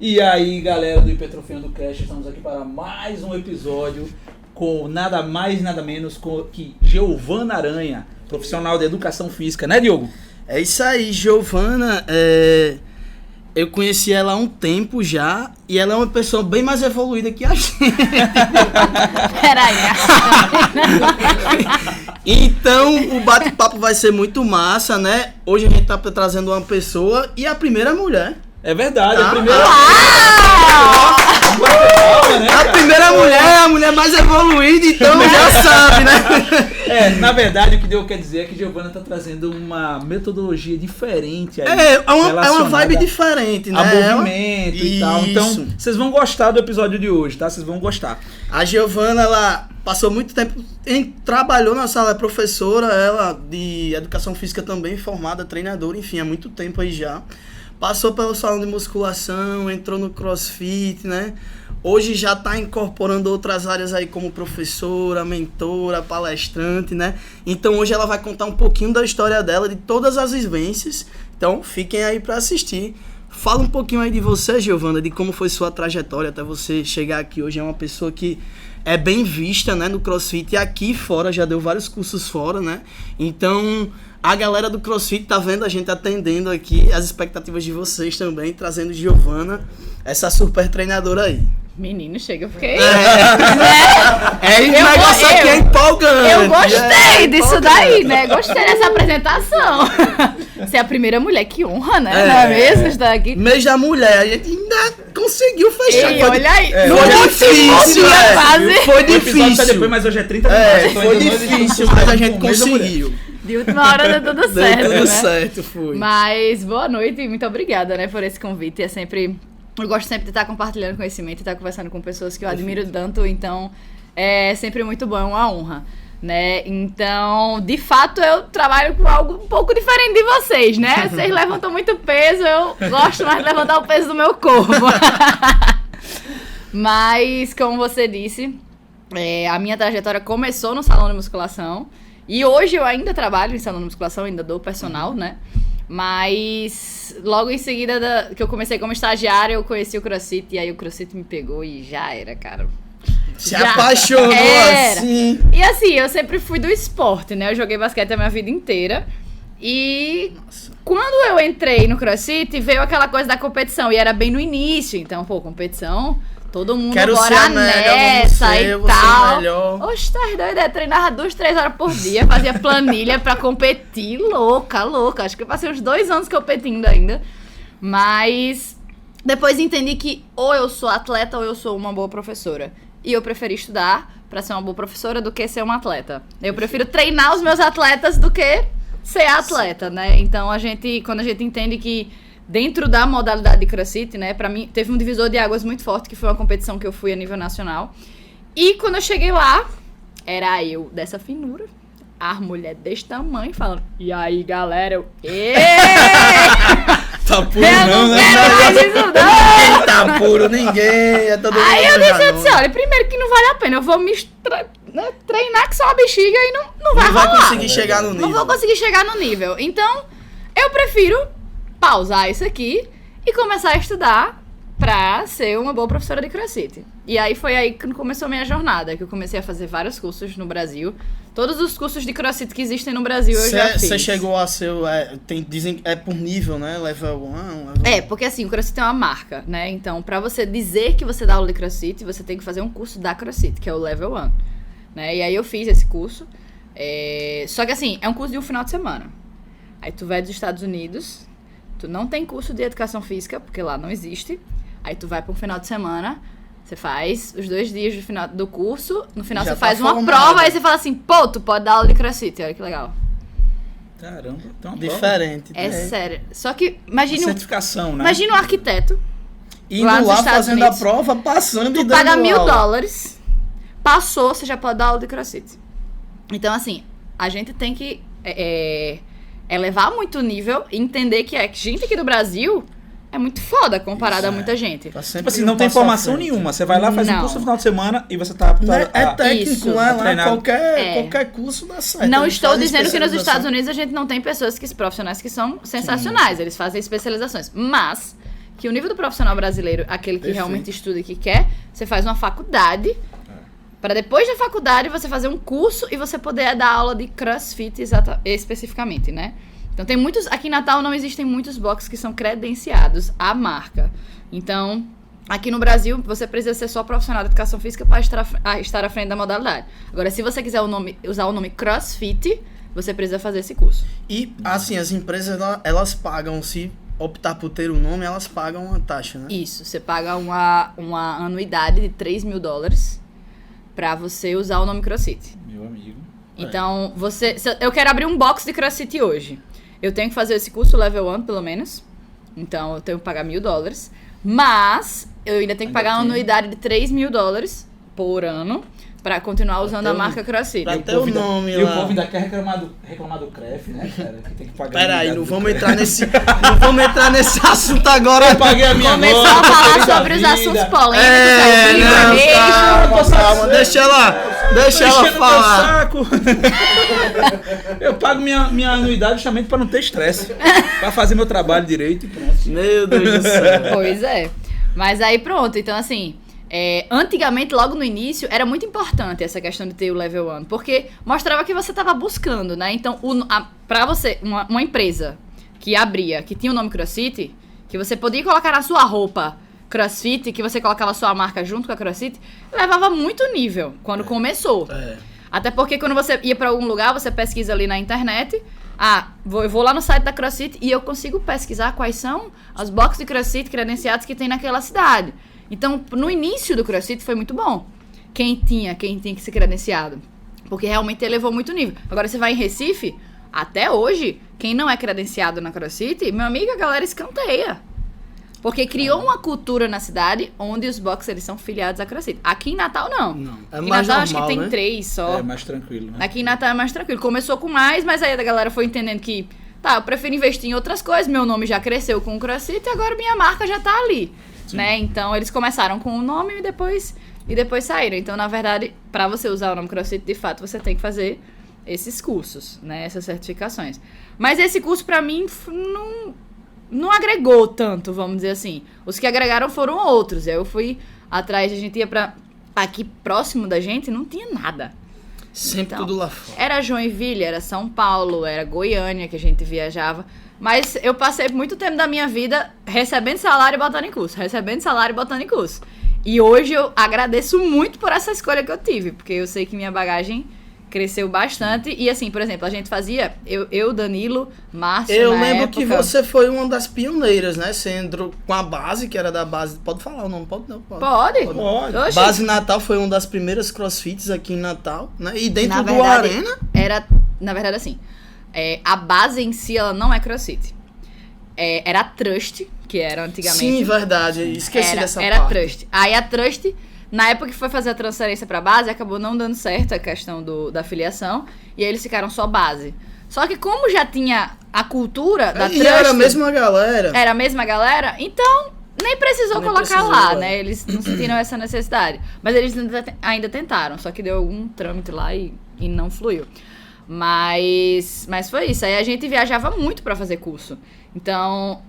E aí, galera do Hipertrofiando Cast, estamos aqui para mais um episódio com nada mais, nada menos que Giovana Aranha, profissional de educação física, né, Diogo? É isso aí, Giovana, eu conheci ela há um tempo já e ela é uma pessoa bem mais evoluída que a gente. Peraí. Então, o bate-papo vai ser muito massa, né? Hoje a gente tá trazendo uma pessoa e a primeira mulher. É verdade, Ah, a primeira... A primeira mulher é a mulher mais evoluída, então já sabe, né? Na verdade, o que Deus quer dizer é que Giovana tá trazendo uma metodologia diferente aí. É uma vibe diferente, né? A movimento e tal. Então, vocês vão gostar do episódio de hoje, tá? Vocês vão gostar. A Giovana, ela passou muito tempo, trabalhou na sala, é professora, ela de educação física também, formada, treinadora, enfim, há muito tempo aí já. Passou pelo salão de musculação, entrou no CrossFit, né? Hoje já está incorporando outras áreas aí como professora, mentora, palestrante, né? Então hoje ela vai contar um pouquinho da história dela, de todas as vivências. Então fiquem aí para assistir. Fala um pouquinho aí de você, Giovana, de como foi sua trajetória até você chegar aqui hoje. É uma pessoa que é bem vista, né, no CrossFit e aqui fora, já deu vários cursos fora, né? Então... a galera do CrossFit tá vendo a gente atendendo aqui as expectativas de vocês também, trazendo Giovana, essa super treinadora aí. Menino, chega, eu fiquei... O negócio aqui é empolgante. Eu gostei disso daí, né? Gostei dessa apresentação. Você é a primeira mulher, que honra, né? Não é mesmo? Estar aqui. Mês da mulher, a gente ainda conseguiu fechar. Ei, olha aí. Foi difícil, Foi O episódio tá difícil. depois, mas hoje é 30 minutos. Foi difícil, mas a gente conseguiu. De última hora deu tudo certo, Deu tudo né? certo, foi. Mas boa noite e muito obrigada, né, por esse convite. Eu gosto sempre de estar compartilhando conhecimento e estar conversando com pessoas que eu admiro tanto, então é sempre muito bom, é uma honra, né? Então, de fato, eu trabalho com algo um pouco diferente de vocês, né? Vocês levantam muito peso, eu gosto mais de levantar o peso do meu corpo. Mas, como você disse, a minha trajetória começou no salão de musculação. E hoje eu ainda trabalho em salão de musculação, ainda dou personal, né? Mas logo em seguida que eu comecei como estagiária, eu conheci o CrossFit. E aí o CrossFit me pegou e já era, cara. Se apaixonou assim. E assim, eu sempre fui do esporte, né? Eu joguei basquete a minha vida inteira. E quando eu entrei no CrossFit, veio aquela coisa da competição. E era bem no início, então, competição... todo mundo agora nessa e tal. Oxe, tá doido, treinava 2-3 horas por dia, fazia planilha pra competir, louca. Acho que eu passei uns 2 anos competindo ainda. Mas depois entendi que ou eu sou atleta ou eu sou uma boa professora. E eu preferi estudar pra ser uma boa professora do que ser uma atleta. Eu prefiro treinar os meus atletas do que ser atleta, né? Então, quando a gente entende que dentro da modalidade de CrossFit, né, pra mim, teve um divisor de águas muito forte, que foi uma competição que eu fui a nível nacional. E quando eu cheguei lá, era eu dessa finura, a mulher desse tamanho, falando, e aí, galera, Tá puro eu não quero mais isso, não. Ninguém tá puro, ninguém. Aí eu disse, olha, primeiro que não vale a pena, eu vou me treinar que só uma bexiga e não vai rolar. Não vai conseguir chegar no nível. Não vou conseguir chegar no nível. Então, eu prefiro pausar isso aqui e começar a estudar pra ser uma boa professora de CrossFit. E aí foi aí que começou a minha jornada, que eu comecei a fazer vários cursos no Brasil. Todos os cursos de CrossFit que existem no Brasil eu já fiz. Você chegou a ser, dizem é por nível, né? Level 1, porque assim, o CrossFit é uma marca, né? Então, pra você dizer que você dá aula de CrossFit, você tem que fazer um curso da CrossFit, que é o Level 1. Né? E aí eu fiz esse curso. Só que assim, é um curso de um final de semana. Aí tu vai dos Estados Unidos... tu não tem curso de educação física, porque lá não existe. Aí tu vai para um final de semana, você faz os 2 dias do curso, no final já você faz uma prova, aí você fala assim, pô, tu pode dar aula de CrossFit, olha que legal. Caramba, então diferente. Sério. Só que, imagine certificação, né? Imagina um arquiteto indo lá fazendo a prova, passando e dando paga aula. $1.000, passou, você já pode dar aula de CrossFit. Então, assim, a gente tem que elevar muito o nível e entender que gente aqui do Brasil é muito foda comparado a muita gente. Tá tipo assim, não tem formação nenhuma. Você vai lá, faz um curso no final de semana e você tá apto a técnico, qualquer curso dá certo. Não estou dizendo que nos Estados Unidos a gente não tem pessoas profissionais que são sensacionais. Eles fazem especializações. Mas que o nível do profissional brasileiro, aquele que realmente estuda e que quer, você faz uma faculdade, para depois da faculdade você fazer um curso e você poder dar aula de CrossFit especificamente, né? Então tem muitos, aqui em Natal não existem muitos boxes que são credenciados à marca. Então, aqui no Brasil, você precisa ser só profissional de educação física para estar à frente da modalidade. Agora, se você quiser usar o nome CrossFit, você precisa fazer esse curso. E, assim, as empresas, elas pagam, se optar por ter o nome, elas pagam uma taxa, né? Isso, você paga uma anuidade de $3.000 para você usar o nome CrossFit. Meu amigo. Então, eu quero abrir um box de CrossFit hoje. Eu tenho que fazer esse curso Level 1, pelo menos. Então, eu tenho que pagar $1.000. Mas, eu ainda tenho que pagar uma anuidade de $3.000 por ano pra continuar usando a marca CrossFit. Pra ter o nome e lá. o povo ainda quer reclamar do CREF, né, cara? Que tem que pagar. Peraí, não vamos entrar nesse assunto agora. Eu paguei a minha Começou nota, a falar feliz da sobre os vida. assuntos polêmicos. Calma, deixa ela falar. Saco. Eu pago minha anuidade justamente pra não ter estresse. Pra fazer meu trabalho direito e pronto. Meu Deus do céu. Pois é. Mas aí pronto, então assim, antigamente, logo no início, era muito importante essa questão de ter o Level 1, porque mostrava que você estava buscando, né? Então, pra você, uma empresa que abria, que tinha o nome CrossFit, que você podia colocar na sua roupa CrossFit, que você colocava a sua marca junto com a CrossFit, levava muito nível quando começou. Até porque quando você ia pra algum lugar, você pesquisa ali na internet, eu vou lá no site da CrossFit e eu consigo pesquisar quais são as boxes de CrossFit credenciados que tem naquela cidade. Então, no início do CrossFit foi muito bom. Quem tinha que ser credenciado. Porque realmente elevou muito nível. Agora, você vai em Recife, até hoje, quem não é credenciado na CrossFit, meu amigo, a galera escanteia. Porque criou uma cultura na cidade onde os boxers eles são filiados à CrossFit. Aqui em Natal, não. É Aqui em mais Natal, acho que normal, tem né? 3 só. É mais tranquilo, né? Aqui em Natal é mais tranquilo. Começou com mais, mas aí a galera foi entendendo que, eu prefiro investir em outras coisas, meu nome já cresceu com o CrossFit e agora minha marca já tá ali, né? Então, eles começaram com o nome e depois saíram. Então, na verdade, pra você usar o nome CrossFit, de fato, você tem que fazer esses cursos, né? Essas certificações. Mas esse curso, pra mim, não agregou tanto, vamos dizer assim. Os que agregaram foram outros. Aí eu fui atrás, a gente ia pra... Aqui, próximo da gente, não tinha nada. Sempre Então, tudo lá fora. Era Joinville, era São Paulo, era Goiânia que a gente viajava. Mas eu passei muito tempo da minha vida recebendo salário e botando em curso. Recebendo salário e botando em curso. E hoje eu agradeço muito por essa escolha que eu tive. Porque eu sei que minha bagagem cresceu bastante. E assim, por exemplo, a gente fazia... Eu Danilo, Márcio, Eu na lembro época, que você foi uma das pioneiras, né? Você entrou com a base, que era da base... Pode falar o nome? Pode não? Pode? Pode. Oxi. Base Natal foi uma das primeiras crossfits aqui em Natal, né? E dentro Na do verdade, Arena... Na verdade, assim, a base em si, ela não é CrossFit. Era a Trust, que era antigamente. Sim, verdade. Esqueci dessa Era a parte. Trust. Aí a Trust, na época que foi fazer a transferência pra base, acabou não dando certo a questão da filiação. E aí eles ficaram só base. Só que como já tinha a cultura da Trust... era a mesma galera. Era a mesma galera, então nem precisou Nem colocar precisou, lá, é. né? Eles não sentiram essa necessidade. Mas eles ainda tentaram, só que deu algum trâmite lá e não fluiu. Mas foi isso. Aí a gente viajava muito pra fazer curso. Então,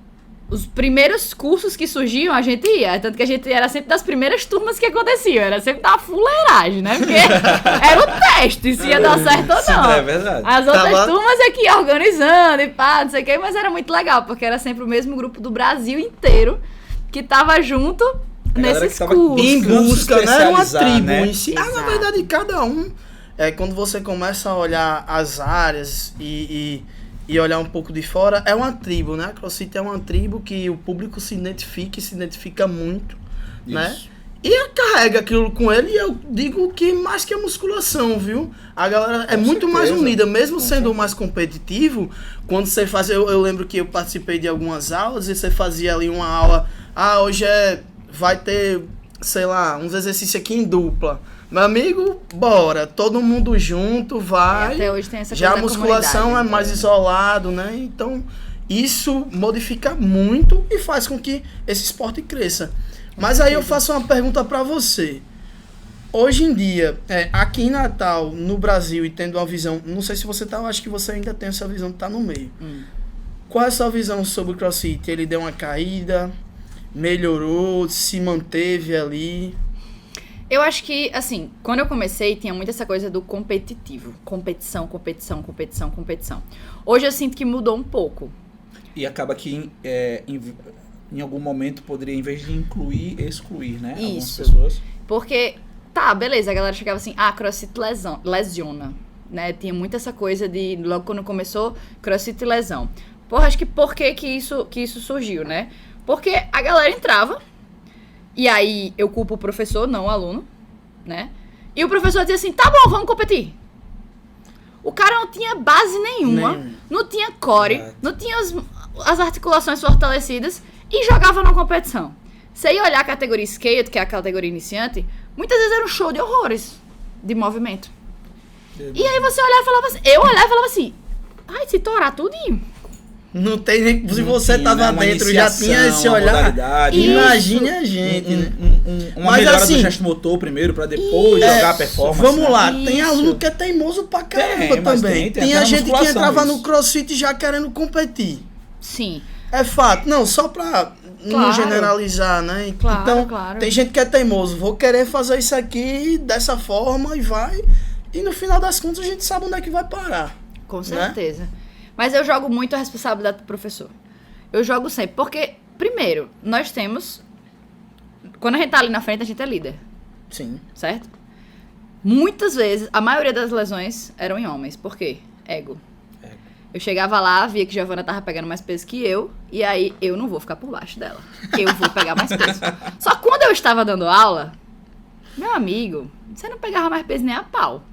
os primeiros cursos que surgiam, a gente ia. Tanto que a gente era sempre das primeiras turmas que aconteciam. Era sempre da fuleiragem, né? Porque era o teste, se ia dar certo ou não. É verdade. As outras Tava- turmas é que ia organizando e pá, não sei o que, mas era muito legal, porque era sempre o mesmo grupo do Brasil inteiro que tava junto galera nesses que tava cursos. Em buscando busca, se né? Era uma especializar, tribo né? em si. Na Exato. verdade, cada um... quando você começa a olhar as áreas e olhar um pouco de fora, é uma tribo, né? A CrossFit é uma tribo que o público se identifica muito, né? Isso. E carrega aquilo com ele, e eu digo que mais que a musculação, viu? A galera é Com muito mais certeza. unida, mesmo Com sendo certeza. mais competitivo, quando você faz... Eu lembro que eu participei de algumas aulas e você fazia ali uma aula... hoje vai ter, sei lá, uns exercícios aqui em dupla. Meu amigo, bora, todo mundo junto, vai. Até hoje tem essa Já a coisa da musculação é comunidade. mais isolado, né? Então, isso modifica muito e faz com que esse esporte cresça. Mas aí eu faço uma pergunta pra você. Hoje em dia, aqui em Natal, no Brasil, e tendo uma visão... Não sei se você tá, eu acho que você ainda tem essa visão de tá no meio. Qual é a sua visão sobre o CrossFit? Ele deu uma caída? melhorou, se manteve ali? Eu acho que, assim, quando eu comecei, tinha muito essa coisa do competitivo. Competição, competição, competição, competição. Hoje eu sinto que mudou um pouco. E acaba que em algum momento poderia, em vez de incluir, excluir, né? Isso. Algumas pessoas. Porque, tá, beleza, a galera chegava assim, CrossFit lesiona, né? Tinha muito essa coisa de, logo quando começou, CrossFit lesão. Porra, acho que por que isso surgiu, né? Porque a galera entrava, e aí eu culpo o professor, não o aluno, né? E o professor dizia assim, tá bom, vamos competir. O cara não tinha base nenhuma, não tinha core, não tinha as articulações fortalecidas e jogava na competição. Você ia olhar a categoria skate, que é a categoria iniciante, muitas vezes era um show de horrores de movimento. E aí você olhava e falava assim, eu olhava e falava assim, ai, se torar tudinho. Não tem nem. Se Não você tinha, tava né, dentro, já tinha esse olhar. Imagine a gente, né? Uma Mas melhora assim, do gesto motor primeiro, pra depois jogar a performance. Vamos lá, Isso. tem aluno que é teimoso pra caramba Tem, mas também. tem Tem até a na gente que musculação entrava isso. no CrossFit já querendo competir. Sim. É fato. Não, só pra não Claro. generalizar, né? Claro, Então, claro. tem gente que é teimoso. Vou querer fazer isso aqui dessa forma e vai. E no final das contas a gente sabe onde é que vai parar. Com certeza. Mas eu jogo muito a responsabilidade do professor. Eu jogo sempre. Porque, primeiro, nós temos... Quando a gente tá ali na frente, a gente é líder. Sim. Certo? Muitas vezes, a maioria das lesões eram em homens. Por quê? Ego. Eu chegava lá, via que Giovana tava pegando mais peso que eu, e aí eu não vou ficar por baixo dela. Eu vou pegar mais peso. Só que quando eu estava dando aula, meu amigo, você não pegava mais peso nem a pau.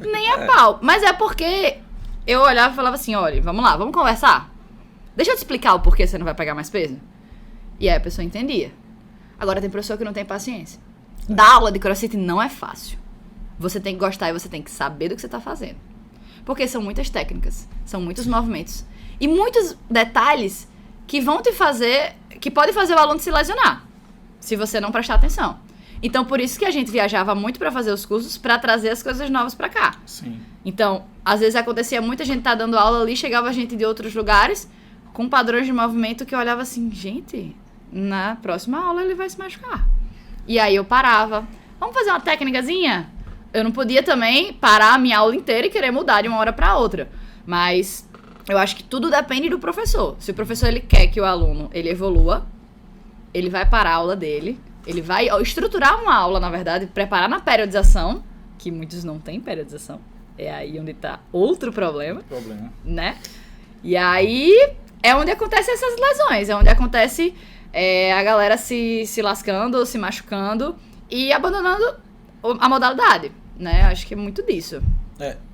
Nem a pau. Mas é porque eu olhava e falava assim, olha, vamos lá, vamos conversar? Deixa eu te explicar o porquê você não vai pegar mais peso. E aí a pessoa entendia. Agora tem professor que não tem paciência. Dar aula de CrossFit não é fácil. Você tem que gostar e você tem que saber do que você tá fazendo. Porque são muitas técnicas, são muitos movimentos. E muitos detalhes que vão te fazer, que podem fazer o aluno se lesionar, se você não prestar atenção. Então, por isso que a gente viajava muito pra fazer os cursos, pra trazer as coisas novas pra cá. Sim. Então, às vezes acontecia muito, a gente tá dando aula ali, chegava gente de outros lugares, com padrões de movimento que eu olhava assim, gente, na próxima aula ele vai se machucar. E aí eu parava, vamos fazer uma técnicazinha? Eu não podia também parar a minha aula inteira e querer mudar de uma hora pra outra. Mas eu acho que tudo depende do professor. Se o professor ele quer que o aluno ele evolua, ele vai parar a aula dele, ele vai estruturar uma aula, na verdade, preparar na periodização, que muitos não têm periodização. É aí onde tá outro problema, né? E aí é onde acontecem essas lesões, é onde acontece a galera se lascando, se machucando e abandonando a modalidade, né? Acho que é muito disso.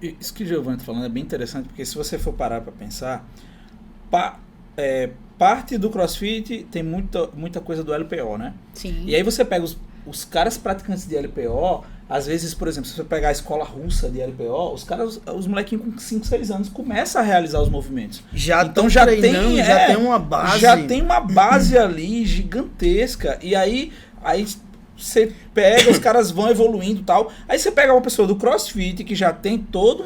Isso que o Giovanni tá falando é bem interessante, porque se você for parar pra pensar, parte do CrossFit tem muita coisa do LPO, né? Sim. E aí você pega os caras praticantes de LPO, às vezes, por exemplo, se você pegar a escola russa de LPO, os molequinhos com 5, 6 anos começam a realizar os movimentos. Então já tem uma base. Já tem uma base ali gigantesca. E aí você pega, os caras vão evoluindo e tal. Aí você pega uma pessoa do CrossFit que já tem toda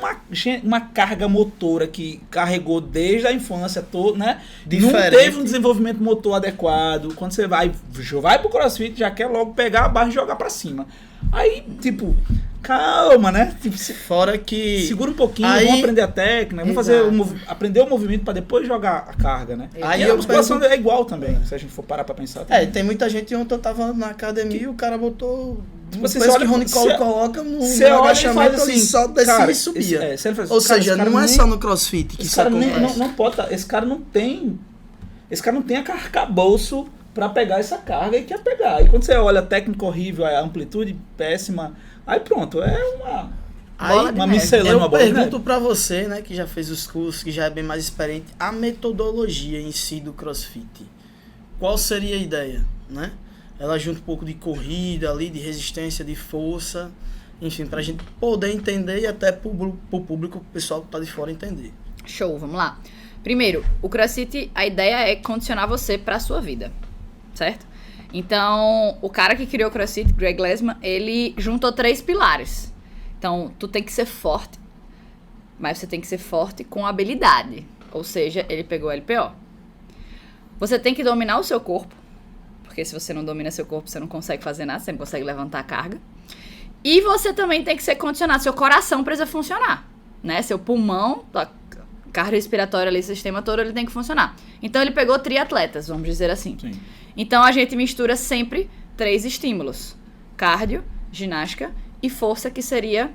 uma carga motora que carregou desde a infância, né? Diferente. Não teve um desenvolvimento motor adequado. Quando você vai pro CrossFit, já quer logo pegar a barra e jogar pra cima. Aí, tipo, calma, né? Tipo, fora que... segura um pouquinho, aí, vamos aprender a técnica, vamos aprender o movimento pra depois jogar a carga, né? Aí e a musculação é igual também, se a gente for parar pra pensar. Tem muita gente, ontem eu tava na academia e o cara botou... Você depois que olha, o Rony Cole coloca no olha agachamento, e faz assim, ele só descia cara, e subia. Ou Ou seja, não é só no CrossFit que isso acontece. Não pode, esse cara não tem arcabouço pra pegar essa carga e quer pegar. E quando você olha a técnica horrível, a amplitude péssima, aí pronto, é uma miscelânea, uma bola de neve. Eu pergunto pra você, né, que já fez os cursos, que já é bem mais experiente, a metodologia em si do CrossFit. Qual seria a ideia, né? Ela junta um pouco de corrida ali, de resistência, de força, enfim, pra gente poder entender e até pro público, o pessoal que tá de fora entender. Show, vamos lá. Primeiro, o CrossFit, a ideia é condicionar você pra sua vida, certo? Então, o cara que criou o CrossFit, Greg Glassman, ele juntou 3 pilares. Então, tu tem que ser forte, mas você tem que ser forte com habilidade. Ou seja, ele pegou o LPO. Você tem que dominar o seu corpo, porque se você não domina seu corpo, você não consegue fazer nada, você não consegue levantar a carga. E você também tem que ser condicionado, seu coração precisa funcionar, né? Seu pulmão, a cardiorrespiratória ali, o sistema todo, ele tem que funcionar. Então ele pegou triatletas, vamos dizer assim. Sim. Então a gente mistura sempre 3 estímulos: cardio, ginástica e força, que seria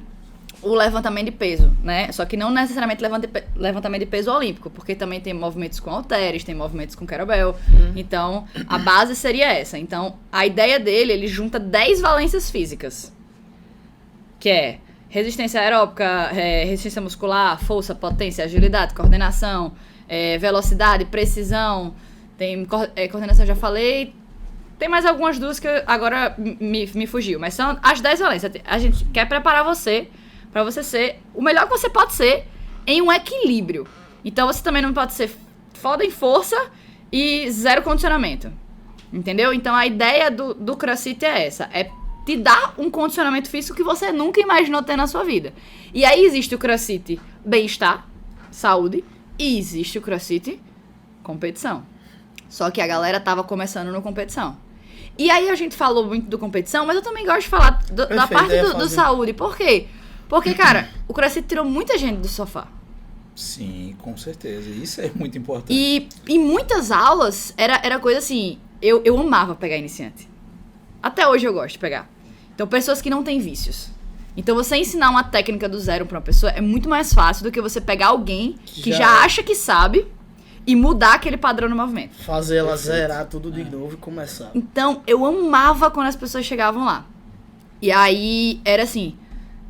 o levantamento de peso, né? Só que não necessariamente levantamento de peso olímpico, porque também tem movimentos com halteres, tem movimentos com kettlebell. Então, a base seria essa. Então, a ideia dele, ele junta 10 valências físicas, que é resistência aeróbica, resistência muscular, força, potência, agilidade, coordenação, velocidade, precisão, tem coordenação, já falei. Tem mais algumas duas que agora me fugiu, mas são as 10 valências. A gente quer preparar você pra você ser o melhor que você pode ser em um equilíbrio. Então você também não pode ser foda em força e zero condicionamento. Entendeu? Então a ideia do CrossFit é essa. É te dar um condicionamento físico que você nunca imaginou ter na sua vida. E aí existe o CrossFit bem-estar, saúde, e existe o CrossFit competição. Só que a galera tava começando no competição. E aí a gente falou muito do competição, mas eu também gosto de falar da parte do saúde. Por quê? Porque, cara, o CrossFit tirou muita gente do sofá. Sim, com certeza. Isso é muito importante. E em muitas aulas, era coisa assim, eu amava pegar iniciante. Até hoje eu gosto de pegar. Então, pessoas que não têm vícios. Então, você ensinar uma técnica do zero pra uma pessoa é muito mais fácil do que você pegar alguém que já acha que sabe e mudar aquele padrão no movimento. Fazer ela zerar tudo de novo e começar. Então, eu amava quando as pessoas chegavam lá. E aí, era assim,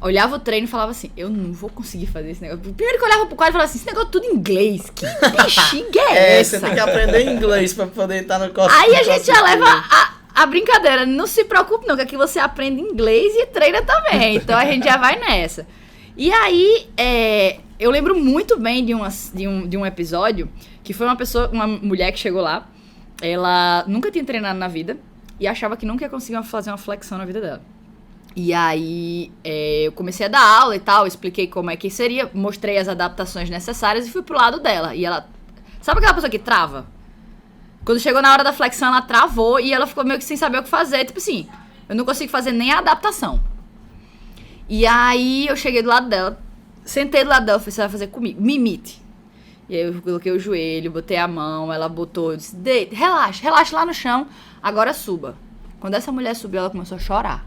olhava o treino e falava assim, eu não vou conseguir fazer esse negócio. Primeiro que eu olhava pro quadro e falava assim, esse negócio é tudo em inglês. Que bexiga é essa? Você tem que aprender inglês pra poder estar no CrossFit. Aí a gente já leva a brincadeira. Não se preocupe não, que aqui você aprende inglês e treina também. Então a gente já vai nessa. E aí, eu lembro muito bem de um episódio que foi uma mulher que chegou lá. Ela nunca tinha treinado na vida e achava que nunca ia conseguir fazer uma flexão na vida dela. E aí, eu comecei a dar aula e tal, expliquei como é que seria, mostrei as adaptações necessárias e fui pro lado dela. E ela... Sabe aquela pessoa que trava? Quando chegou na hora da flexão, ela travou e ela ficou meio que sem saber o que fazer. Tipo assim, eu não consigo fazer nem a adaptação. E aí, eu cheguei do lado dela, sentei do lado dela, falei, você vai fazer comigo, me imite. E aí, eu coloquei o joelho, botei a mão, ela botou, eu disse, relaxa lá no chão, agora suba. Quando essa mulher subiu, ela começou a chorar.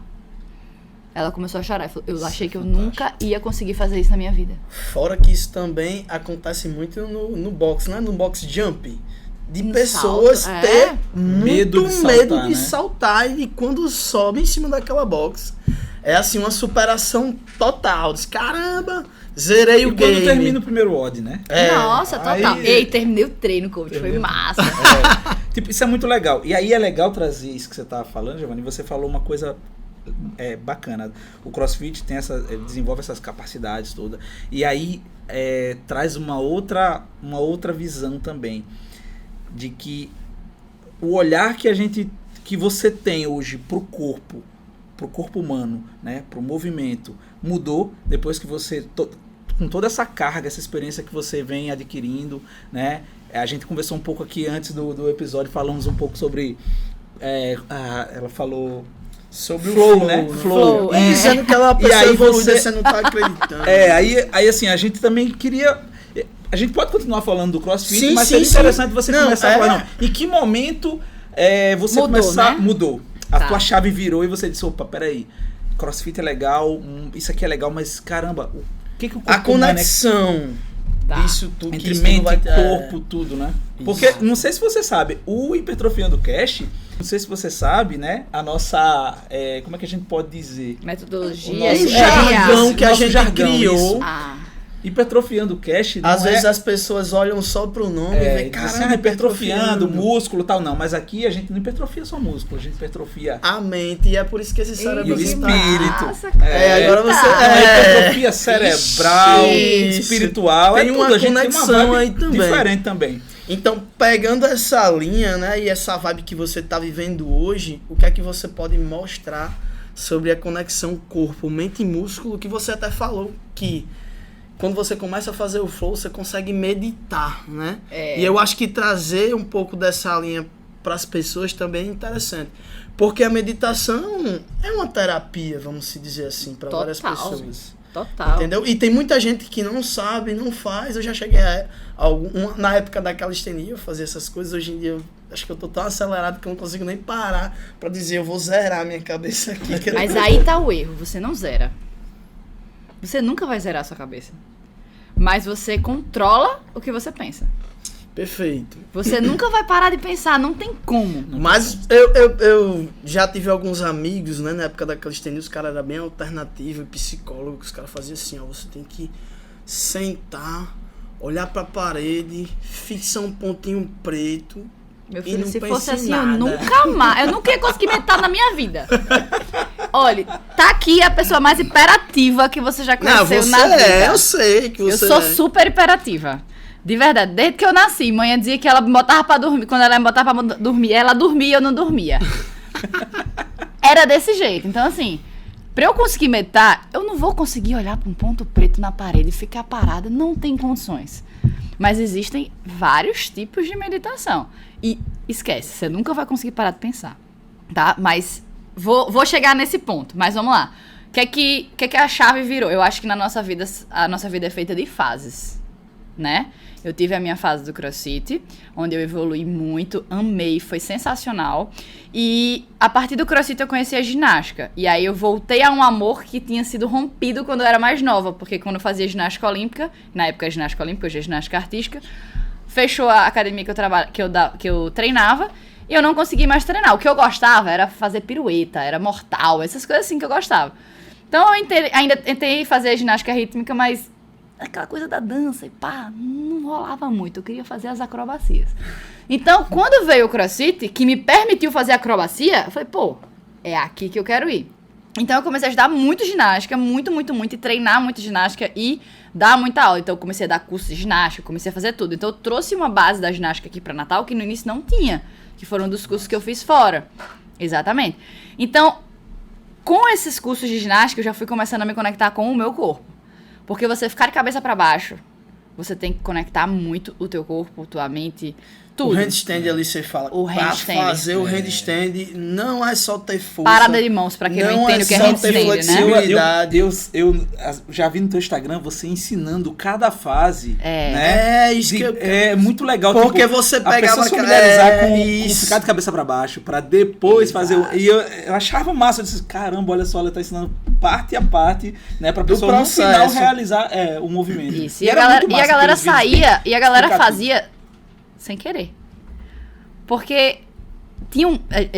Ela começou a chorar. Eu achei que eu nunca ia conseguir fazer isso na minha vida. Fora que isso também acontece muito no boxe, né? No boxe jump. De No pessoas salto, ter muito medo de de saltar. E quando sobe em cima daquela boxe, é assim uma superação total. Diz, caramba, zerei o game. Quando termina o primeiro odd, né? Nossa, total. aí- Ei, terminei o treino, coach. Foi massa. Tipo, isso é muito legal. E aí é legal trazer isso que você tava falando, Giovanni. Você falou uma coisa bacana. O CrossFit tem desenvolve essas capacidades todas. E aí traz uma outra visão também. De que o olhar que você tem hoje pro corpo humano, né? Pro movimento, mudou depois que você... com toda essa carga, essa experiência que você vem adquirindo, né? A gente conversou um pouco aqui antes do episódio, falamos um pouco sobre... ela falou... Sobre Flow, o flow, né? Flow, E dizendo que ela é uma E pessoa aí evoluída, você- você não tá acreditando. Aí assim, a gente também queria... A gente pode continuar falando do CrossFit, Sim, mas sim, seria sim. interessante você Não, começar a falar, não, em que momento você Mudou, começar... né? Mudou. A Tá. tua chave virou e você disse, opa, peraí, CrossFit é legal, isso aqui é legal, mas caramba, o que o corpo A humano conexão Tá. disso tudo. que entre isso mente, tudo vai ter- corpo, tudo, né? Isso. Porque, não sei se você sabe, o Hipertrofiando Cash, não sei se você sabe, né? A nossa, como é que a gente pode dizer? Metodologia. O nosso jargão que a nosso gente jargão, criou. isso. Hipertrofiando Cash não Às é... vezes as pessoas olham só pro nome e veem, caramba, hipertrofiando, músculo e tal, não. Mas aqui a gente não hipertrofia só músculo, a gente hipertrofia a mente, e é por isso que esse cérebro e o que espírito. massa, agora você... uma hipertrofia cerebral, Isso. espiritual, Tem uma tudo. A gente conexão tem uma vibe aí também. diferente também. Então, pegando essa linha, né, e essa vibe que você tá vivendo hoje, o que é que você pode mostrar sobre a conexão corpo, mente e músculo, que você até falou que quando você começa a fazer o flow, você consegue meditar, né? É. E eu acho que trazer um pouco dessa linha para as pessoas também é interessante. Porque a meditação é uma terapia, vamos se dizer assim, para várias pessoas. Total. Entendeu? E tem muita gente que não sabe, não faz. Eu já cheguei na época da calistenia, eu fazia essas coisas. Hoje em dia, eu acho que eu tô tão acelerado que eu não consigo nem parar pra dizer, eu vou zerar a minha cabeça aqui. Mas aí tá o erro, você não zera. Você nunca vai zerar a sua cabeça. Mas você controla o que você pensa. Perfeito. Você nunca vai parar de pensar, não tem como. Mas eu já tive alguns amigos, né, na época da calistenia, os caras eram bem alternativos, psicólogos, os caras faziam assim, ó, você tem que sentar, olhar pra parede, fixar um pontinho preto. Meu e filho, não se pense fosse em assim, nada. eu nunca mais, eu nunca ia conseguir meditar na minha vida. Olha, tá aqui a pessoa mais hiperativa que você já conheceu na vida. Eu sei que você Eu sou super hiperativa. De verdade, desde que eu nasci, mãe dizia que ela me botava pra dormir. Quando ela me botava pra dormir, ela dormia e eu não dormia. Era desse jeito. Então, assim, pra eu conseguir meditar, eu não vou conseguir olhar pra um ponto preto na parede e ficar parada. Não tem condições. Mas existem vários tipos de meditação. E esquece, você nunca vai conseguir parar de pensar. Tá? Mas vou chegar nesse ponto. Mas vamos lá. O que é que a chave virou? Eu acho que na nossa vida, a nossa vida é feita de fases. Né? Eu tive a minha fase do CrossFit, onde eu evolui muito, amei, foi sensacional. E a partir do CrossFit eu conheci a ginástica. E aí eu voltei a um amor que tinha sido rompido quando eu era mais nova, porque quando eu fazia ginástica olímpica, na época é ginástica olímpica, hoje é ginástica artística, fechou a academia que eu treinava e eu não consegui mais treinar. O que eu gostava era fazer pirueta, era mortal, essas coisas assim que eu gostava. Então eu ainda tentei fazer ginástica rítmica, mas aquela coisa da dança e pá, não rolava muito. Eu queria fazer as acrobacias. Então, quando veio o CrossFit, que me permitiu fazer acrobacia, eu falei, pô, é aqui que eu quero ir. Então, eu comecei a estudar muito ginástica, muito, e treinar muito ginástica e dar muita aula. Então, eu comecei a dar curso de ginástica, comecei a fazer tudo. Então, eu trouxe uma base da ginástica aqui para Natal que no início não tinha, que foram dos cursos que eu fiz fora. Exatamente. Então, com esses cursos de ginástica, eu já fui começando a me conectar com o meu corpo. Porque você ficar de cabeça pra baixo, você tem que conectar muito o teu corpo, tua mente, tudo. O handstand ali você fala. O handstand. Pra fazer o handstand não é só ter força. Parada de mãos, pra quem não entende o que é handstand, né? Eu já vi no teu Instagram você ensinando cada fase. Isso que é muito legal. Porque tipo, você a pegava pessoa se familiarizar com ficar de cabeça pra baixo, pra depois fazer o... E eu achava massa, eu disse, caramba, olha só, ela tá ensinando parte a parte, né, pra pessoa no final realizar o movimento. Isso, e a galera saía, e a galera fazia sem querer. Porque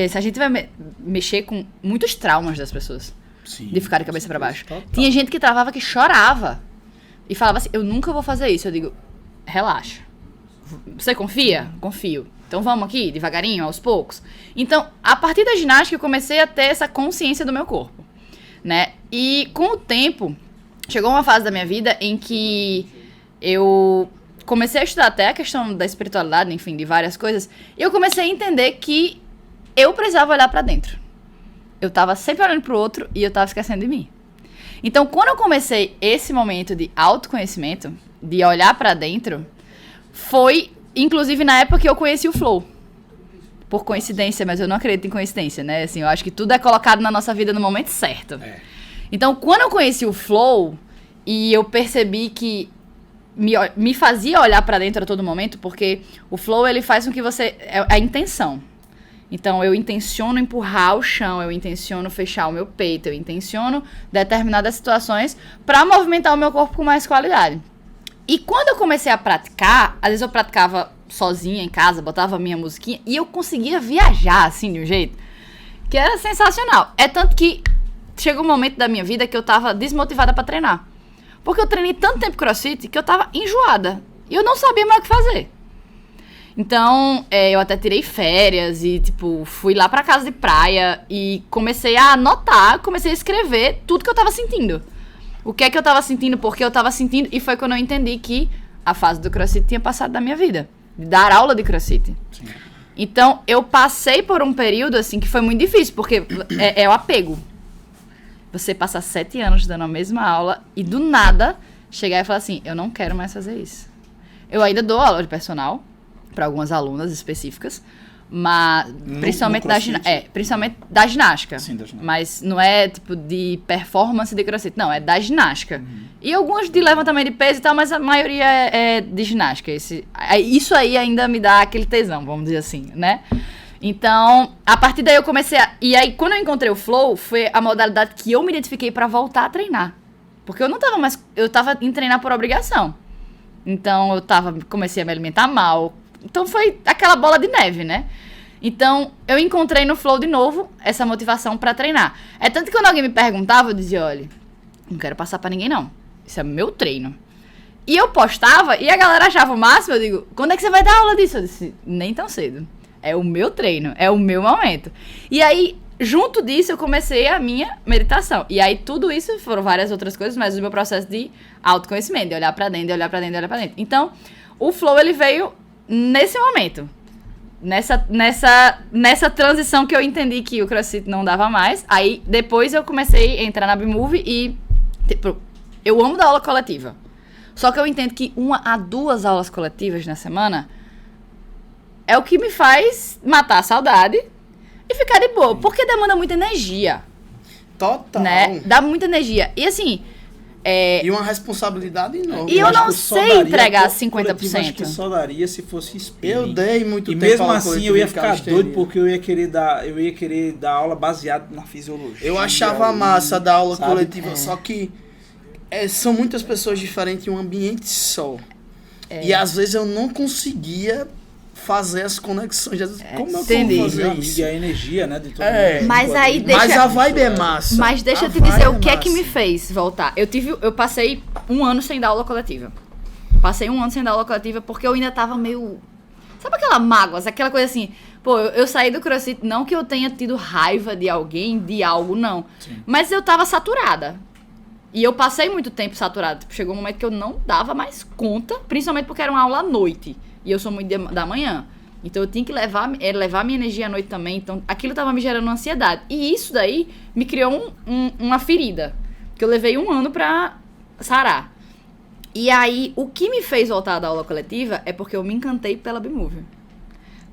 se a gente vai mexer com muitos traumas das pessoas. Sim, de ficar de cabeça pra baixo. Total. Tinha gente que travava, que chorava. E falava assim, eu nunca vou fazer isso. Eu digo, relaxa. Você confia? Confio. Então vamos aqui, devagarinho, aos poucos. Então, a partir da ginástica, eu comecei a ter essa consciência do meu corpo. Né? E com o tempo, chegou uma fase da minha vida em que eu comecei a estudar até a questão da espiritualidade, enfim, de várias coisas. E eu comecei a entender que eu precisava olhar pra dentro. Eu tava sempre olhando pro outro e eu tava esquecendo de mim. Então, quando eu comecei esse momento de autoconhecimento, de olhar pra dentro, foi, inclusive, na época que eu conheci o Flow. Por coincidência, mas eu não acredito em coincidência, né? Assim, eu acho que tudo é colocado na nossa vida no momento certo. Então, quando eu conheci o Flow e eu percebi que me fazia olhar pra dentro a todo momento, porque o Flow, ele faz com que você... É a intenção. Então, eu intenciono empurrar o chão, eu intenciono fechar o meu peito, eu intenciono determinadas situações para movimentar o meu corpo com mais qualidade. E quando eu comecei a praticar, às vezes eu praticava sozinha em casa, botava minha musiquinha e eu conseguia viajar, assim, de um jeito que era sensacional. É tanto que chegou um momento da minha vida que eu tava desmotivada para treinar. Porque eu treinei tanto tempo CrossFit que eu tava enjoada. E eu não sabia mais o que fazer. Então, eu até tirei férias e, tipo, fui lá pra casa de praia e comecei a anotar, comecei a escrever tudo que eu tava sentindo. O que é que eu tava sentindo, por que eu tava sentindo, e foi quando eu entendi que a fase do CrossFit tinha passado da minha vida. De dar aula de CrossFit. Sim. Então, eu passei por um período, assim, que foi muito difícil, porque é o apego. Você passa 7 anos dando a mesma aula e, do nada, chegar e falar assim, eu não quero mais fazer isso. Eu ainda dou aula de personal para algumas alunas específicas, principalmente CrossFit? Principalmente da ginástica. Sim, da ginástica. Mas não é tipo de performance de crossfit, não, é da ginástica. E alguns de levantamento de peso e tal, mas a maioria é de ginástica. Isso aí ainda me dá aquele tesão, vamos dizer assim, né? Então, a partir daí eu comecei E aí, quando eu encontrei o Flow, foi a modalidade que eu me identifiquei pra voltar a treinar. Porque eu não tava mais... Eu tava em treinar por obrigação. Então, comecei a me alimentar mal. Então, foi aquela bola de neve, né? Então, eu encontrei no Flow de novo essa motivação pra treinar. É tanto que quando alguém me perguntava, eu dizia, olha, não quero passar pra ninguém, não. Isso é meu treino. E eu postava, e a galera achava o máximo, eu digo, quando é que você vai dar aula disso? Eu disse, nem tão cedo. É o meu treino, é o meu momento. E aí, junto disso, eu comecei a minha meditação. E aí, tudo isso foram várias outras coisas, mas o meu processo de autoconhecimento, de olhar pra dentro, de olhar pra dentro, de olhar pra dentro. Então, o Flow, ele veio nesse momento. Nessa transição que eu entendi que o CrossFit não dava mais. Aí, depois eu comecei a entrar na B-Move e... Tipo, eu amo dar aula coletiva. Só que eu entendo que 1 a 2 aulas coletivas na semana é o que me faz matar a saudade e ficar de boa. Porque demanda muita energia. Total. Né? Dá muita energia. E assim... E uma responsabilidade enorme. E eu não acho que sei entregar coletivo, 50%. Acho que só daria se fosse spinning. Eu dei muito e tempo. E mesmo aula assim eu coletiva ia em ficar calistenia. doido porque eu ia querer dar aula baseada na fisiologia. Eu achava massa da aula sabe? coletiva, só que são muitas pessoas diferentes em um ambiente só. E às vezes eu não conseguia fazer as conexões. Como eu entendi. vou fazer isso? E a energia, né? De todo É. mundo. Mas aí Mas a vibe é massa. Mas deixa A eu te dizer vibe o que é que massa. me fez voltar. Eu passei 1 ano sem dar aula coletiva. Passei 1 ano sem dar aula coletiva porque eu ainda tava meio... Sabe aquela mágoa? Aquela coisa assim... Pô, eu saí do CrossFit, não que eu tenha tido raiva de alguém, de algo, não. Sim. Mas eu tava saturada. E eu passei muito tempo saturada. Tipo, chegou um momento que eu não dava mais conta, principalmente porque era uma aula à noite. E eu sou muito da manhã. Então eu tinha que levar minha energia à noite também. Então aquilo tava me gerando ansiedade. E isso daí me criou uma ferida. Que eu levei 1 ano pra sarar. E aí, o que me fez voltar da aula coletiva é porque eu me encantei pela B-Move.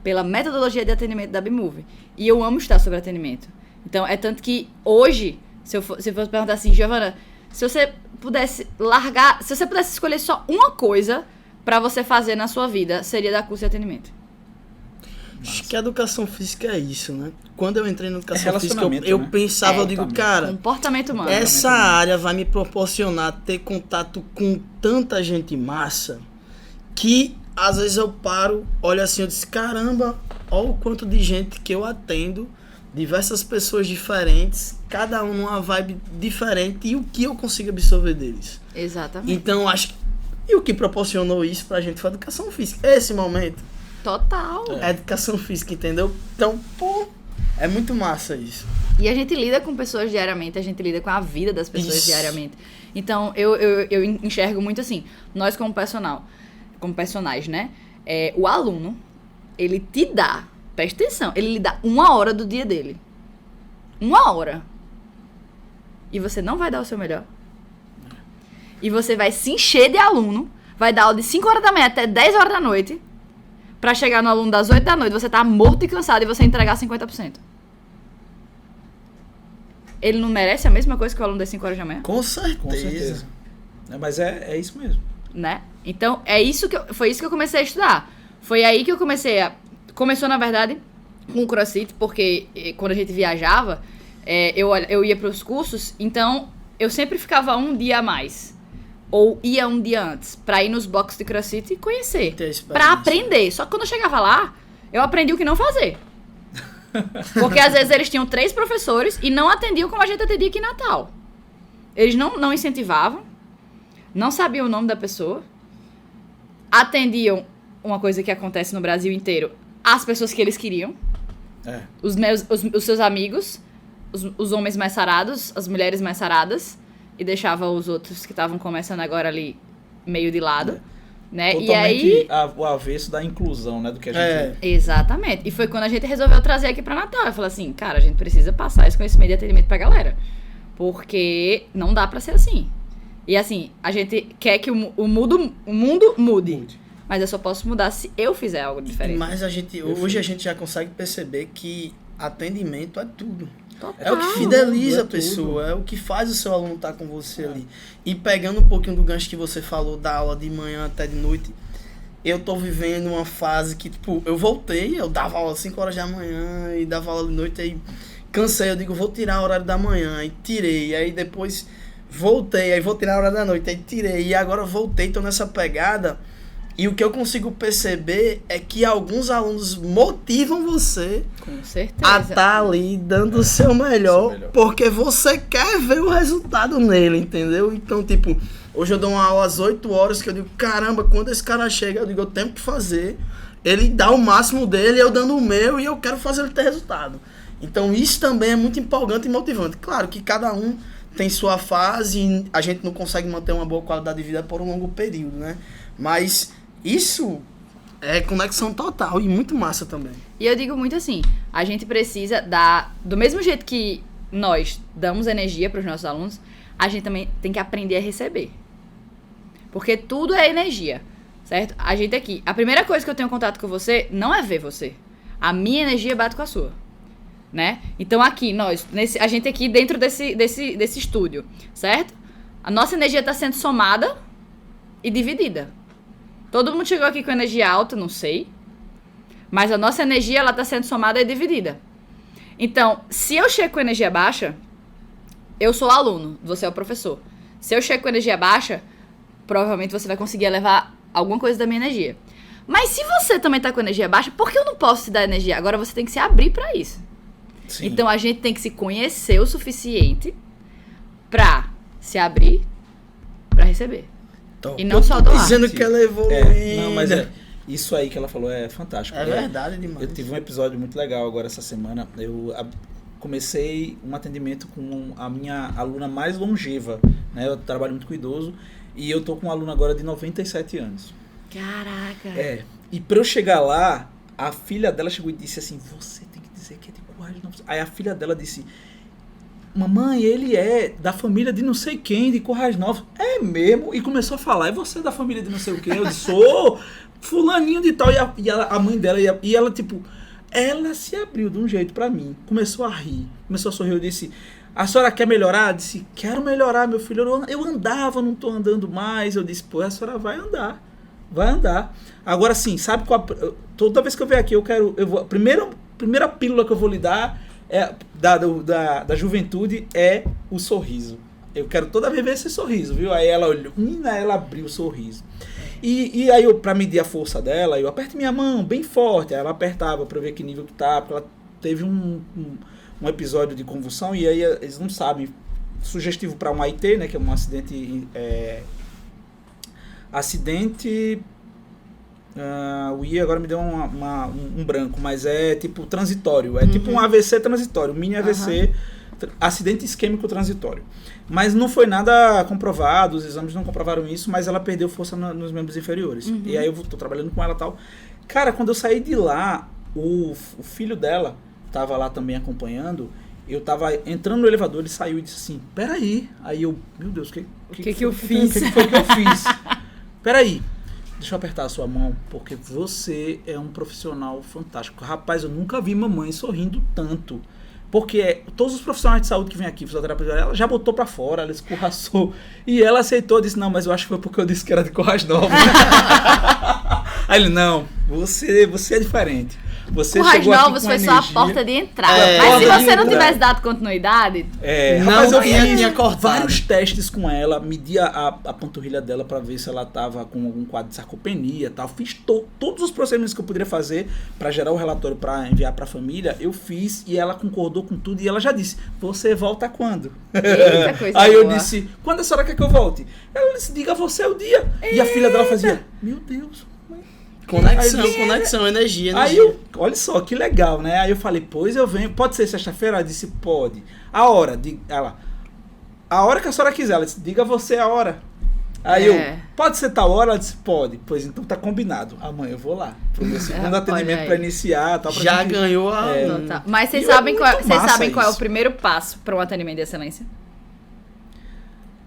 Pela metodologia de atendimento da B-Move. E eu amo estar sobre atendimento. Então, é tanto que hoje, se eu fosse perguntar assim, Giovana, se você pudesse escolher só uma coisa pra você fazer na sua vida, seria dar curso de atendimento. Acho que a educação física é isso, né? Quando eu entrei na educação física, relacionamento, eu né? pensava, eu digo, também. cara, Comportamento humano. essa área vai me proporcionar ter contato com tanta gente massa que às vezes eu paro, olho assim, eu disse, caramba, olha o quanto de gente que eu atendo, diversas pessoas diferentes, cada um numa vibe diferente e o que eu consigo absorver deles. Exatamente. Então, acho que... E o que proporcionou isso pra gente foi a educação física. Esse momento Total. é a educação física, entendeu? Então, pô, é muito massa isso. E a gente lida com pessoas diariamente, a gente lida com a vida das pessoas Isso. diariamente. Então, eu enxergo muito assim, nós como personagens, né? O aluno, ele te dá, presta atenção, ele lhe dá 1 hora do dia dele. 1 hora. E você não vai dar o seu melhor. E você vai se encher de aluno, vai dar aula de 5 horas da manhã até 10 horas da noite, pra chegar no aluno das 8 da noite, você tá morto e cansado e você entregar 50%. Ele não merece a mesma coisa que o aluno das 5 horas da manhã? Com certeza. Com certeza. Mas é isso mesmo. Né? Então, foi isso que eu comecei a estudar. Foi aí que eu começou, na verdade, com o CrossFit, porque quando a gente viajava, eu ia pros cursos, então eu sempre ficava 1 dia a mais. Ou ia 1 dia antes, pra ir nos blocos de CrossFit e conhecer. Ter experiência. Pra aprender. Só que quando eu chegava lá, eu aprendi o que não fazer. Porque às vezes eles tinham 3 professores e não atendiam como a gente atendia aqui em Natal. Eles não incentivavam, não sabiam o nome da pessoa, atendiam uma coisa que acontece no Brasil inteiro, as pessoas que eles queriam, os seus amigos, os homens mais sarados, as mulheres mais saradas, e deixava os outros que estavam começando agora ali meio de lado. Né? Totalmente E aí... o avesso da inclusão, né? Do que a gente... Exatamente. E foi quando a gente resolveu trazer aqui pra Natal. Eu falei assim, cara, a gente precisa passar esse conhecimento de atendimento pra galera. Porque não dá pra ser assim. E assim, a gente quer que o mundo mude. mas eu só posso mudar se eu fizer algo diferente. Mas hoje a gente já consegue perceber que atendimento é tudo. Total. É o que fideliza é a pessoa, tudo. é o que faz o seu aluno estar com você ali. E pegando um pouquinho do gancho que você falou da aula de manhã até de noite, eu tô vivendo uma fase que, tipo, eu voltei, eu dava aula às 5 horas da manhã e dava aula de noite, aí cansei, eu digo, vou tirar o horário da manhã, aí tirei, aí depois voltei, aí vou tirar o horário da noite, aí tirei, e agora voltei, tô nessa pegada, e o que eu consigo perceber é que alguns alunos motivam você Com certeza. a estar ali dando o seu melhor, porque você quer ver o resultado nele, entendeu? Então, tipo, hoje eu dou uma aula às 8 horas que eu digo, caramba, quando esse cara chega, eu digo, eu tenho que fazer, ele dá o máximo dele, eu dando o meu e eu quero fazer ele ter resultado. Então isso também é muito empolgante e motivante. Claro que cada um tem sua fase e a gente não consegue manter uma boa qualidade de vida por um longo período, né? Mas isso é conexão total e muito massa também. E eu digo muito assim, a gente precisa do mesmo jeito que nós damos energia para os nossos alunos, a gente também tem que aprender a receber. Porque tudo é energia, certo? A gente aqui, a primeira coisa que eu tenho contato com você não é ver você. A minha energia bate com a sua, né? Então aqui, a gente aqui dentro desse estúdio, certo? A nossa energia está sendo somada e dividida. Todo mundo chegou aqui com energia alta, não sei. Mas a nossa energia, ela está sendo somada e dividida. Então, se eu chego com energia baixa, eu sou aluno, você é o professor. Se eu chego com energia baixa, provavelmente você vai conseguir levar alguma coisa da minha energia. Mas se você também tá com energia baixa, por que eu não posso te dar energia? Agora você tem que se abrir pra isso. Sim. Então a gente tem que se conhecer o suficiente pra se abrir pra receber. Top. E não só doar. Dizendo que ela evoluiu. Não, mas isso aí que ela falou é fantástico. É verdade demais. Eu tive um episódio muito legal agora essa semana. Eu comecei um atendimento com a minha aluna mais longeva, né? Eu trabalho muito com idoso e eu tô com uma aluna agora de 97 anos. Caraca. E pra eu chegar lá, a filha dela chegou e disse assim, você tem que dizer que é de Currais Novos. Aí a filha dela disse, mamãe, ele é da família de não sei quem, de Currais Novos. É mesmo? E começou a falar, é você da família de não sei o quê? Eu disse, sou fulaninho de tal. E a mãe dela, e ela tipo, ela se abriu de um jeito pra mim. Começou a rir, começou a sorrir. Eu disse, a senhora quer melhorar? Eu disse, quero melhorar, meu filho. Eu andava, não tô andando mais. Eu disse, pô, a senhora vai andar. Vai andar. Agora sim, sabe qual? Toda vez que eu venho aqui, a primeira pílula que eu vou lhe dar da juventude é o sorriso. Eu quero toda vez ver esse sorriso, viu? Aí ela olhou, ela abriu o sorriso. E aí, pra medir a força dela, eu aperto minha mão bem forte. Aí ela apertava pra ver que nível que tá. Porque ela teve um episódio de convulsão e aí eles não sabem. Sugestivo pra um AIT, né? Que é um acidente. O I agora me deu um branco, mas é tipo transitório. É tipo um AVC transitório, um mini AVC, acidente isquêmico transitório. Mas não foi nada comprovado, os exames não comprovaram isso, mas ela perdeu força nos membros inferiores. E aí eu tô trabalhando com ela e tal. Cara, quando eu saí de lá, o filho dela tava lá também acompanhando. Eu tava entrando no elevador, ele saiu e disse assim, peraí. Aí eu, meu Deus, o que eu fiz? O que foi que eu fiz? Peraí, deixa eu apertar a sua mão, porque você é um profissional fantástico. Rapaz, eu nunca vi mamãe sorrindo tanto. Porque todos os profissionais de saúde que vêm aqui, fisioterapeuta, ela já botou pra fora, ela escorraçou. E ela aceitou, disse, não, mas eu acho que foi porque eu disse que era de Currais Novos. Aí ele, não, você é diferente. Você Currais chegou aqui Novos com foi energia. só a porta de entrada. É, Mas se porta de você não entrada. tivesse dado continuidade... Rapaz, eu tinha fiz cortado. vários testes com ela, medi a panturrilha dela pra ver se ela tava com algum quadro de sarcopenia e tal. Fiz todos os procedimentos que eu poderia fazer pra gerar o relatório pra enviar pra família. Eu fiz e ela concordou com tudo e ela já disse, você volta quando? Eita, coisa Aí eu boa. disse, quando a senhora quer que eu volte? Ela disse, diga você o dia. E a filha dela fazia, meu Deus. Conexão, energia. Aí eu, olha só, que legal, né? Aí eu falei, pois eu venho, pode ser sexta-feira? Ela disse, pode. A hora que a senhora quiser. Ela disse, diga você a hora. Aí eu, pode ser tal hora? Ela disse, pode. Pois então tá combinado. Amanhã eu vou lá, pro meu segundo atendimento pra iniciar. Tal, pra já gente... ganhou a... Total. Mas vocês E é sabem, muito vocês massa sabem qual é o isso. primeiro passo para um atendimento de excelência?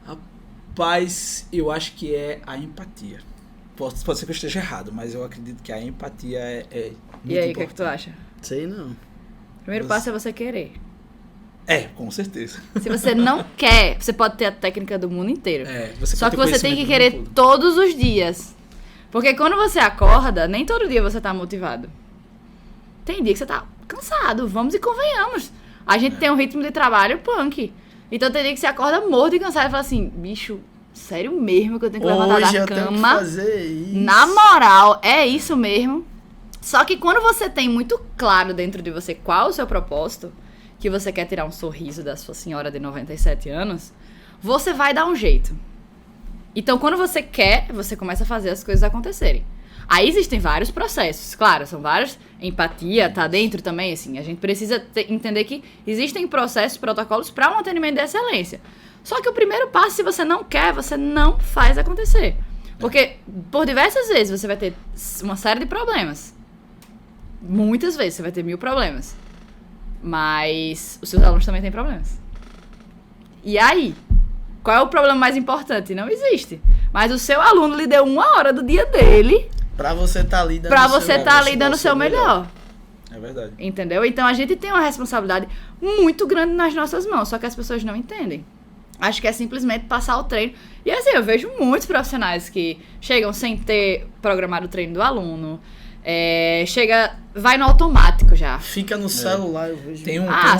Rapaz, eu acho que é a empatia. Pode ser que eu esteja errado, mas eu acredito que a empatia é muito E aí, o que importante. tu acha? Sei não. O primeiro Você- passo é você querer. Com certeza. Se você não quer, você pode ter a técnica do mundo inteiro. Só que você tem que querer todos os dias. Porque quando você acorda, nem todo dia você tá motivado. Tem dia que você tá cansado, vamos e convenhamos. A gente tem um ritmo de trabalho punk. Então tem dia que você acorda morto e cansado e fala assim, bicho, sério mesmo que eu tenho que levantar Hoje da eu tenho que cama? fazer isso. Na moral, é isso mesmo. Só que quando você tem muito claro dentro de você qual é o seu propósito, que você quer tirar um sorriso da sua senhora de 97 anos, você vai dar um jeito. Então, quando você quer, você começa a fazer as coisas acontecerem. Aí existem vários processos, claro, são vários. Empatia tá dentro também, assim. A gente precisa entender que existem processos, protocolos para um atendimento de excelência. Só que o primeiro passo, se você não quer, você não faz acontecer. Porque por diversas vezes você vai ter uma série de problemas. Muitas vezes você vai ter 1000 problemas. Mas os seus alunos também têm problemas. E aí? Qual é o problema mais importante? Não existe. Mas o seu aluno lhe deu 1 hora do dia dele Pra você tá ali dando pra o seu você melhor, tá ali dando o seu melhor. É verdade. Entendeu? Então a gente tem uma responsabilidade muito grande nas nossas mãos, só que as pessoas não entendem. Acho que é simplesmente passar o treino. E assim, eu vejo muitos profissionais que chegam sem ter programado o treino do aluno. Vai no automático já. Fica no celular, eu vejo.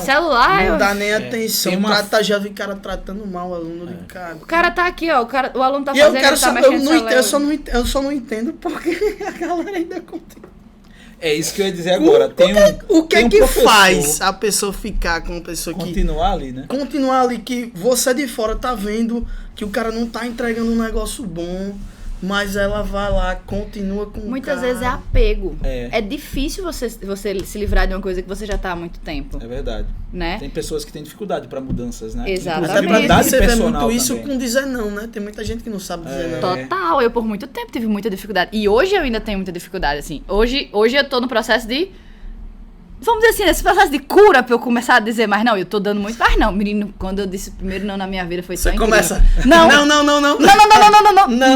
Celular. Não dá nem atenção. tem uma- Já vi cara tratando mal o aluno de cara. O cara tá aqui, ó. O aluno tá E eu fazendo, quero ele tá saber, mexendo no celular. eu só não entendo porque a galera ainda continua. É isso que eu ia dizer agora. O que tem é um que professor faz a pessoa ficar com uma pessoa que continuar ali, né? continuar ali, que você de fora tá vendo que o cara não tá entregando um negócio bom, mas ela vai lá, continua com Muitas o cara. vezes é apego. É. É difícil você se livrar de uma coisa que você já tá há muito tempo, É verdade. né? Tem pessoas que têm dificuldade para mudanças, né? Exatamente. Até pra Inclusive, você vê personal muito isso também. com dizer não, né? Tem muita gente que não sabe dizer não. Total, eu por muito tempo tive muita dificuldade. E hoje eu ainda tenho muita dificuldade, assim. Hoje eu tô no processo de... Vamos dizer assim, nesse processo de cura pra eu começar a dizer, mas não, eu tô dando muito. Mas não, menino, quando eu disse o primeiro não na minha vida foi Você tão começa. incrível. Não. Não.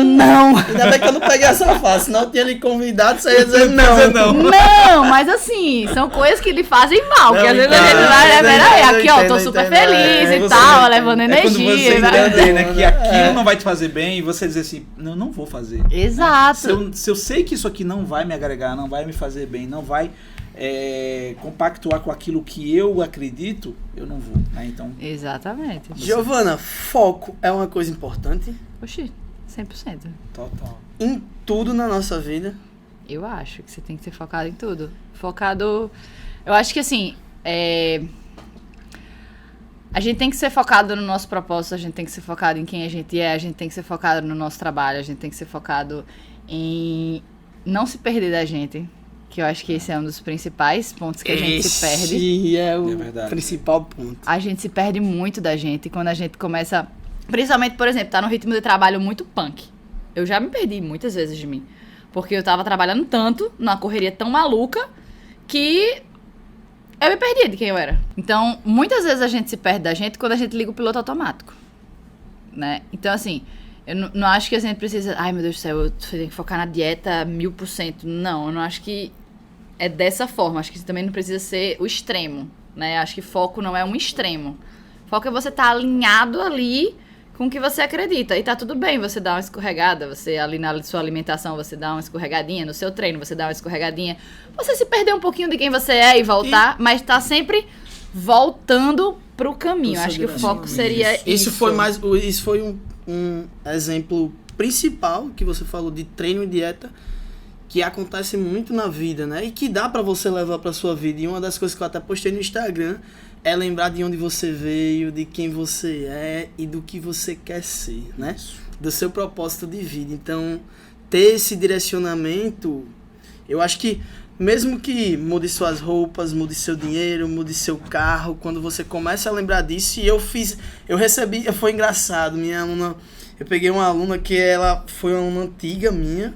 Não. Ainda bem que eu não peguei essa fase, senão eu tinha lhe convidado, você ia dizer não. Não, mas assim, são coisas que lhe fazem mal. Não, que às vezes a entendo, gente vai, entendo, peraí, entendo, aqui ó, eu tô entendo, super entendo. feliz É, e você tal, entende. levando É quando energia. você vai- entender, né, que aquilo não vai te fazer bem e você dizer assim, não vou fazer. Exato. Se eu sei que isso aqui não vai me agregar, não vai me fazer bem, não vai compactuar com aquilo que eu acredito, eu não vou, né? Então, Exatamente. Giovana, foco é uma coisa importante Oxi, 100%. total. em tudo na nossa vida. Eu acho que você tem que ser focado em tudo. Focado... Eu acho que assim, a gente tem que ser focado no nosso propósito, a gente tem que ser focado em quem a gente tem que ser focado no nosso trabalho, a gente tem que ser focado em não se perder da gente, que eu acho que esse é um dos principais pontos que a gente se perde. Esse é o É verdade. principal ponto. A gente se perde muito da gente quando a gente começa... Principalmente, por exemplo, tá num ritmo de trabalho muito punk. Eu já me perdi muitas vezes de mim. Porque eu tava trabalhando tanto, numa correria tão maluca, que eu me perdi de quem eu era. Então, muitas vezes a gente se perde da gente quando a gente liga o piloto automático. Né? Então, assim, eu não acho que a gente precisa... Ai, meu Deus do céu, eu tenho que focar na dieta 1000%. Não, eu não acho que é dessa forma. Acho que também não precisa ser o extremo, né? Acho que foco não é um extremo. Foco é você estar alinhado ali com o que você acredita. E tá tudo bem você dar uma escorregada, você ali na sua alimentação, você dá uma escorregadinha, no seu treino você dá uma escorregadinha. Você se perder um pouquinho de quem você é e voltar, mas tá sempre voltando pro caminho. Acho que o foco seria isso. Isso foi um exemplo principal que você falou de treino e dieta, que acontece muito na vida, né? E que dá pra você levar pra sua vida. E uma das coisas que eu até postei no Instagram é lembrar de onde você veio, de quem você é e do que você quer ser, né? Do seu propósito de vida. Então, ter esse direcionamento, eu acho que mesmo que mude suas roupas, mude seu dinheiro, mude seu carro, quando você começa a lembrar disso, e foi engraçado, minha aluna, eu peguei uma aluna que ela foi uma aluna antiga minha,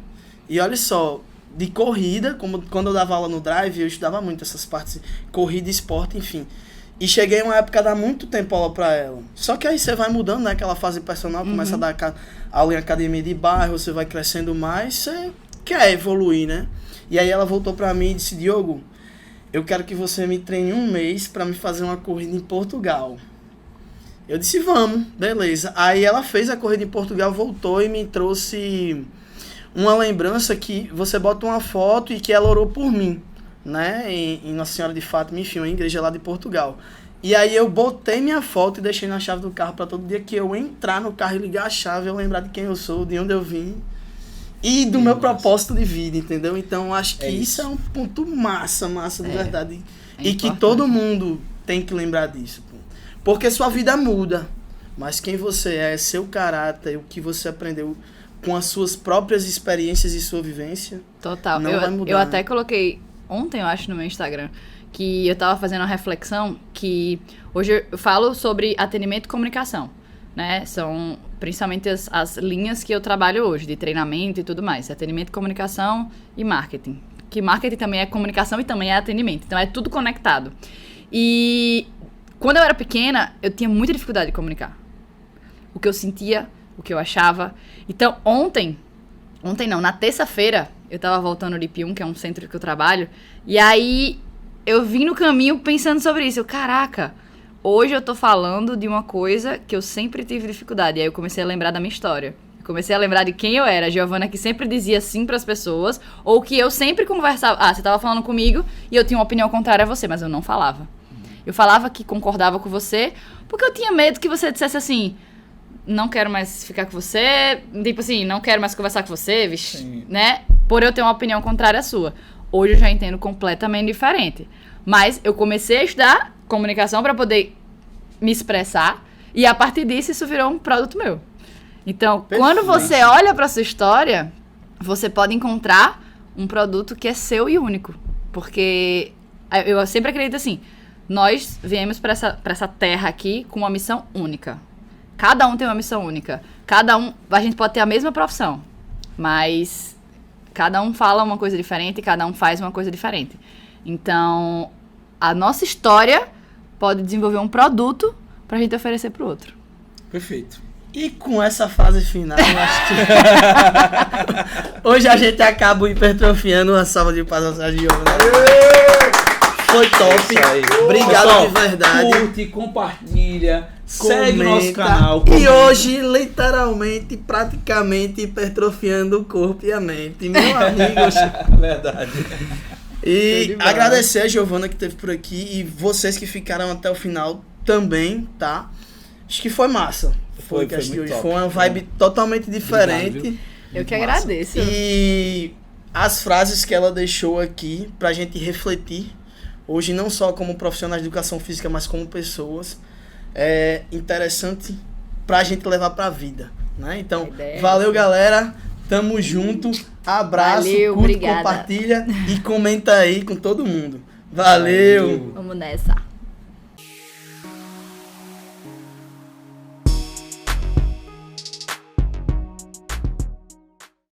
e olha só, de corrida, como quando eu dava aula no Drive, eu estudava muito essas partes, corrida, esporte, enfim. E cheguei uma época a dar muito tempo aula pra ela. Só que aí você vai mudando, né? Aquela fase personal, começa a dar aula em academia de bairro, você vai crescendo mais, você quer evoluir, né? E aí ela voltou pra mim e disse, Diogo, eu quero que você me treine 1 mês pra me fazer uma corrida em Portugal. Eu disse, vamos, beleza. Aí ela fez a corrida em Portugal, voltou e me trouxe uma lembrança que você bota uma foto e que ela orou por mim, né? Em Nossa Senhora de Fátima, enfim, uma igreja lá de Portugal. E aí eu botei minha foto e deixei na chave do carro para todo dia que eu entrar no carro e ligar a chave, eu lembrar de quem eu sou, de onde eu vim e do meu propósito de vida, entendeu? Então acho que isso é um ponto massa de verdade. E que todo mundo tem que lembrar disso. Porque sua vida muda, mas quem você é, seu caráter, o que você aprendeu com as suas próprias experiências e sua vivência, total. Não vai mudar. Eu até coloquei ontem, eu acho, no meu Instagram, que eu tava fazendo uma reflexão que hoje eu falo sobre atendimento e comunicação, né? São principalmente as linhas que eu trabalho hoje, de treinamento e tudo mais. Atendimento, comunicação e marketing. Que marketing também é comunicação e também é atendimento. Então é tudo conectado. E quando eu era pequena, eu tinha muita dificuldade de comunicar. O que eu sentia, o que eu achava. Então, na terça-feira, eu tava voltando de Pium, que é um centro que eu trabalho, e aí eu vim no caminho pensando sobre isso. Caraca, hoje eu tô falando de uma coisa que eu sempre tive dificuldade. E aí eu comecei a lembrar da minha história. Eu comecei a lembrar de quem eu era, a Giovana que sempre dizia sim pras pessoas, ou que eu sempre conversava. Você tava falando comigo e eu tinha uma opinião contrária a você, mas eu não falava. Eu falava que concordava com você, porque eu tinha medo que você dissesse assim, não quero mais ficar com você, tipo assim, não quero mais conversar com você, vixe, né? Por eu ter uma opinião contrária à sua. Hoje eu já entendo completamente diferente. Mas eu comecei a estudar comunicação para poder me expressar, e a partir disso isso virou um produto meu. Então, quando você olha para sua história, você pode encontrar um produto que é seu e único. Porque eu sempre acredito assim, nós viemos para essa terra aqui com uma missão única. Cada um tem uma missão única. A gente pode ter a mesma profissão, mas cada um fala uma coisa diferente e cada um faz uma coisa diferente. Então, a nossa história pode desenvolver um produto pra gente oferecer pro outro. Perfeito. E com essa fase final, eu acho que hoje a gente acaba hipertrofiando uma salva de palmas a Giovana. Foi top. Obrigado, pessoal, de verdade. Curte, compartilha, segue o nosso canal. E hoje, literalmente, praticamente hipertrofiando o corpo e a mente. Meu amigo. Verdade. E agradecer a Giovana que esteve por aqui e vocês que ficaram até o final também, tá? Acho que foi massa. Foi uma vibe totalmente diferente. Obrigado, eu que agradeço. E as frases que ela deixou aqui pra gente refletir, hoje não só como profissionais de educação física, mas como pessoas, é interessante pra gente levar pra vida, né? Então, valeu, galera. Tamo junto. Abraço, valeu, curte, obrigada. compartilha e comenta aí com todo mundo. Valeu. Vamos nessa.